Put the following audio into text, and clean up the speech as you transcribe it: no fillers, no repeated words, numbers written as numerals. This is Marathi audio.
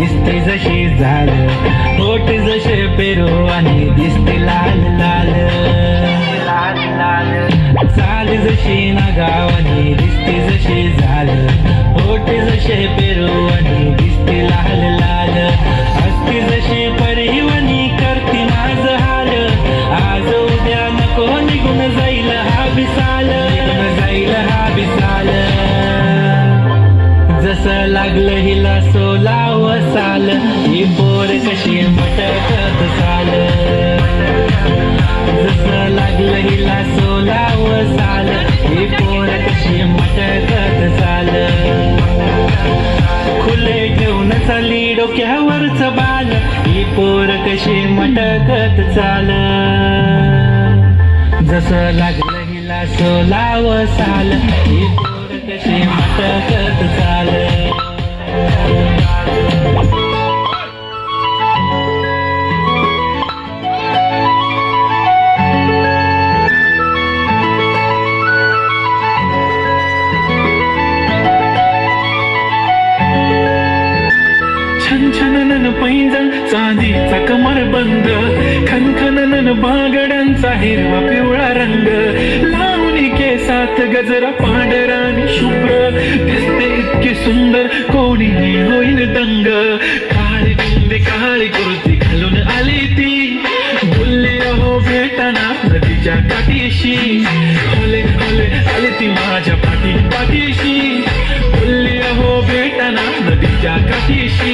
दिसते जशी झाल, होठ जसे पेरू आणि दिसते लाल लाल लाल लाल, चाल जशी नागावानी दिसते जशी झाल, होठ जसे पेरू आणि दिसते लाल लाल, असते जशी परिवनी करते माझ हाल, आज उद्या नको निघून जाईल हा विसाल, निघून जाईल हा विसाल, जसं लागलं हिला सोलाव साल, ही पोर कशी मटकत चाल, जसं लागलं हिला सोलाव साल, ही पोर कशी मटकत चाल, खुले घेऊन चाली डोक्यावरच बाल, ही पोर कशी मटकत चाल, जसं लागलं हिला सोलाव साल, ही पोर कशी मटकत चाल. छनछनन पैंजण चांदीचा कमरबंद, खनखनन बागड्यांचा हिरवा पिवळा रंग, लावणी केसात गजरा पांढरा आणि शुभ्र, दिसते इतकी सुंदर कोणीही होईल दंग, काळी बिंदी काळी कुर्ती घालून आली ती, बोलली अहो भेटाना नदीच्या काठीशी, होले होले आली ती माझ्या पाठीशी, बोलली अहो भेटाना नदीच्या काठीशी.